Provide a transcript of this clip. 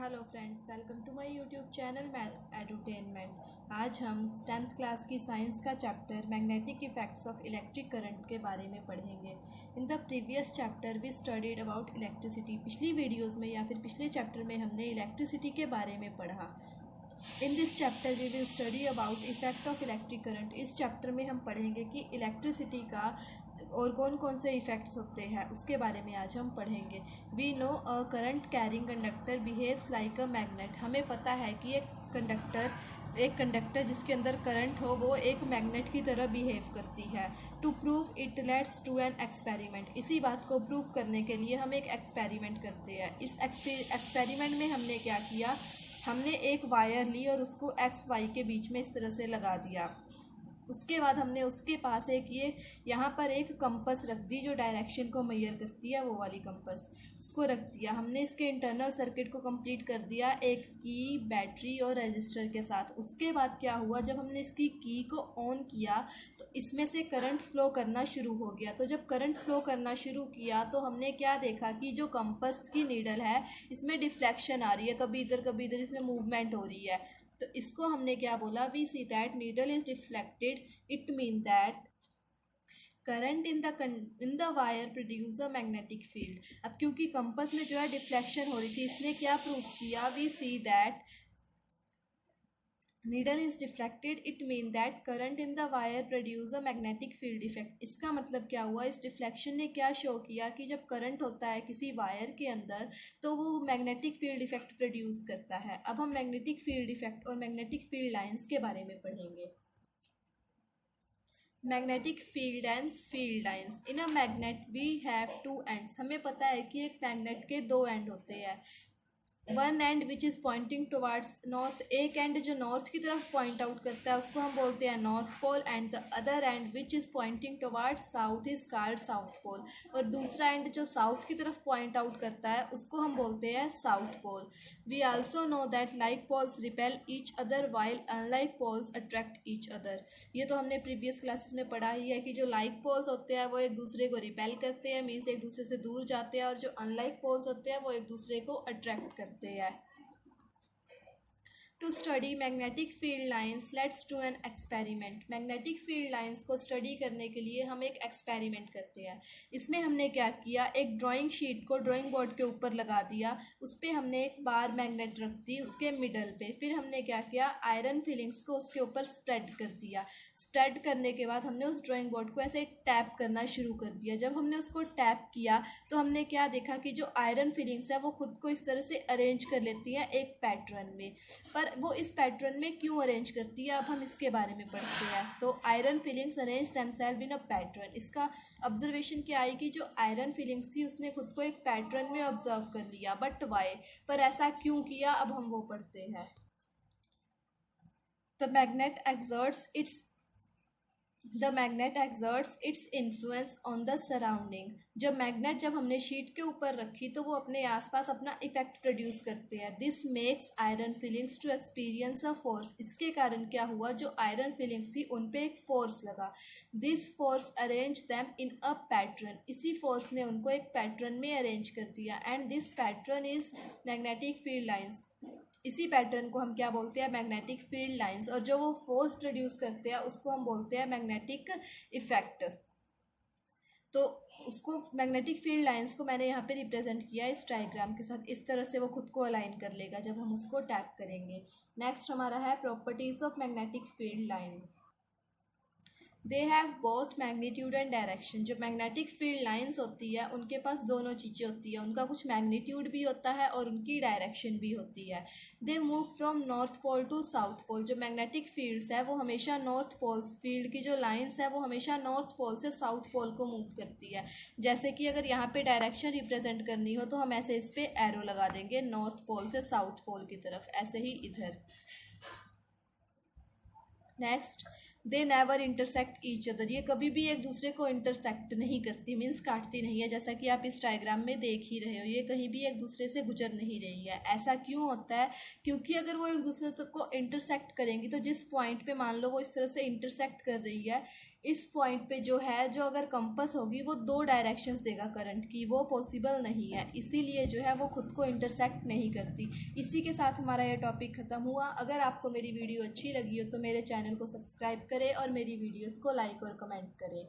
Hello friends, welcome to my YouTube channel maths edutainment. आज हम 10th class की science का chapter magnetic effects of electric current के बारे में पढ़ेंगे। In the previous chapter we studied about electricity. पिछली वीडियोस में या फिर पिछले चैप्टर में हमने इलेक्ट्रिसिटी के बारे में पढ़ा। In this chapter we will study about effect of electric current. इस चैप्टर में हम पढ़ेंगे कि इलेक्ट्रिसिटी का और कौन कौन से इफ़ेक्ट्स होते हैं, उसके बारे में आज हम पढ़ेंगे। We know a current carrying conductor behaves like a magnet. हमें पता है कि एक कंडक्टर जिसके अंदर करंट हो वो एक मैग्नेट की तरह बिहेव करती है। To prove it let's do an experiment. इसी बात को प्रूव करने के लिए हम एक एक्सपेरिमेंट करते हैं। इस एक्सपेरिमेंट में हमने क्या किया, हमने एक वायर ली और उसको एक्स वाई के बीच में इस तरह से लगा दिया। उसके बाद हमने उसके पास यहाँ पर एक कंपस रख दी जो डायरेक्शन को मेजर करती है, वो वाली कंपस उसको रख दिया। हमने इसके इंटरनल सर्किट को कंप्लीट कर दिया एक की, बैटरी और रजिस्टर के साथ। उसके बाद क्या हुआ, जब हमने इसकी की को ऑन किया तो इसमें से करंट फ्लो करना शुरू हो गया। तो जब करंट फ्लो करना शुरू किया तो हमने क्या देखा कि जो कंपस की नीडल है इसमें डिफ्लेक्शन आ रही है, कभी इधर इसमें मूवमेंट हो रही है। तो इसको हमने क्या बोला, we see that needle is deflected, it mean that current in the wire produce a magnetic field. अब क्योंकि कंपस में जो है डिफ्लेक्शन हो रही थी, इसने क्या प्रूव किया, we see that needle is deflected, it mean that current in the wire produce a magnetic field effect. इसका मतलब क्या हुआ, इस डिफ्लेक्शन ने क्या शो किया कि जब करंट होता है किसी वायर के अंदर तो वो मैग्नेटिक फील्ड इफेक्ट प्रोड्यूस करता है। अब हम मैग्नेटिक फील्ड इफेक्ट और मैग्नेटिक फील्ड लाइंस के बारे में पढ़ेंगे। Magnetic field and field lines. In a magnet we have two ends. हमें पता है कि एक मैग्नेट के दो एंड होते हैं। One and which is pointing towards north, एक एंड जो नॉर्थ की तरफ पॉइंट आउट करता है उसको हम बोलते हैं north pole, and the other end which is pointing towards south is called south pole. और दूसरा एंड जो साउथ की तरफ पॉइंट आउट करता है उसको हम बोलते हैं south pole. We also know that like poles repel each other while unlike poles attract each other. ये तो हमने प्रीवियस क्लासेस में पढ़ा ही है कि जो लाइक पोल्स होते हैं वो एक दूसरे को रिपेल करते हैं, मीन्स एक दूसरे से दूर जाते हैं, और जो अनलाइक पोल्स होते हैं वो एक दूसरे को अट्रैक्ट करते हैं। To study magnetic field lines let's do an experiment. Magnetic field lines को स्टडी करने के लिए हम एक एक्सपेरिमेंट करते हैं। इसमें हमने क्या किया, एक ड्राइंग शीट को ड्राइंग बोर्ड के ऊपर लगा दिया, उस पर हमने एक बार मैग्नेट रख दी उसके मिडल पे। फिर हमने क्या किया, आयरन फिलिंग्स को उसके ऊपर स्प्रेड कर दिया। स्प्रेड करने के बाद हमने उस ड्राइंग बोर्ड को ऐसे टैप करना शुरू कर दिया। जब हमने उसको टैप किया तो हमने क्या देखा कि जो आयरन फिलिंग्स है वो खुद को इस तरह से अरेंज कर लेती हैं एक पैटर्न में। पर वो इस पैटर्न में क्यों अरेंज करती है, अब हम इसके बारे में पढ़ते हैं। तो iron filings arrange themselves in a pattern. इसका ऑब्जर्वेशन क्या आई कि जो आयरन फिलिंग्स थी उसने खुद को एक पैटर्न में ऑब्जर्व कर लिया। बट वाई, पर ऐसा क्यों किया, अब हम वो पढ़ते हैं। The magnet exerts it's the magnet exerts its influence on the surrounding. जब हमने शीट के ऊपर रखी तो वो अपने आसपास अपना इफेक्ट प्रोड्यूस करते हैं। This makes iron filings to experience a force. इसके कारण क्या हुआ, जो आयरन फिलिंग्स थी उन पे एक फोर्स लगा। This force arrange them in a pattern. इसी फोर्स ने उनको एक पैटर्न में अरेंज कर दिया, and this pattern is magnetic field lines. इसी पैटर्न को हम क्या बोलते हैं, मैग्नेटिक फील्ड लाइंस। और जो वो फोर्स प्रोड्यूस करते हैं उसको हम बोलते हैं मैग्नेटिक इफेक्ट। तो उसको मैग्नेटिक फील्ड लाइंस को मैंने यहाँ पे रिप्रेजेंट किया इस डायग्राम के साथ। इस तरह से वो खुद को अलाइन कर लेगा जब हम उसको टैप करेंगे। नेक्स्ट हमारा है properties of magnetic field lines. They have both magnitude and direction. जो मैग्नेटिक फील्ड लाइंस होती है उनके पास दोनों चीज़ें होती है, उनका कुछ मैग्नीट्यूड भी होता है और उनकी डायरेक्शन भी होती है। They move from north pole to south pole. जो मैग्नेटिक फील्ड्स है वो हमेशा नॉर्थ पोल्स, फील्ड की जो लाइंस है वो हमेशा नॉर्थ पोल से साउथ पोल को मूव करती है। जैसे कि अगर यहाँ पे डायरेक्शन रिप्रेजेंट करनी हो तो हम ऐसे इस पर एरो लगा देंगे, नॉर्थ पोल से साउथ पोल की तरफ, ऐसे ही इधर। Next, they never intersect each other. ये कभी भी एक दूसरे को इंटरसेक्ट नहीं करती, मीन्स काटती नहीं है। जैसा कि आप इस डायग्राम में देख ही रहे हो, ये कहीं भी एक दूसरे से गुजर नहीं रही है। ऐसा क्यों होता है, क्योंकि अगर वो एक दूसरे को इंटरसेक्ट करेंगी तो जिस पॉइंट पे मान लो वो इस तरह से इंटरसेक्ट कर रही है, इस पॉइंट पे जो है, जो अगर कंपास होगी वो दो डायरेक्शंस देगा करंट की, वो पॉसिबल नहीं है, इसीलिए जो है वो खुद को इंटरसेक्ट नहीं करती। इसी के साथ हमारा ये टॉपिक ख़त्म हुआ। अगर आपको मेरी वीडियो अच्छी लगी हो तो मेरे चैनल को सब्सक्राइब करें और मेरी वीडियोस को लाइक और कमेंट करें।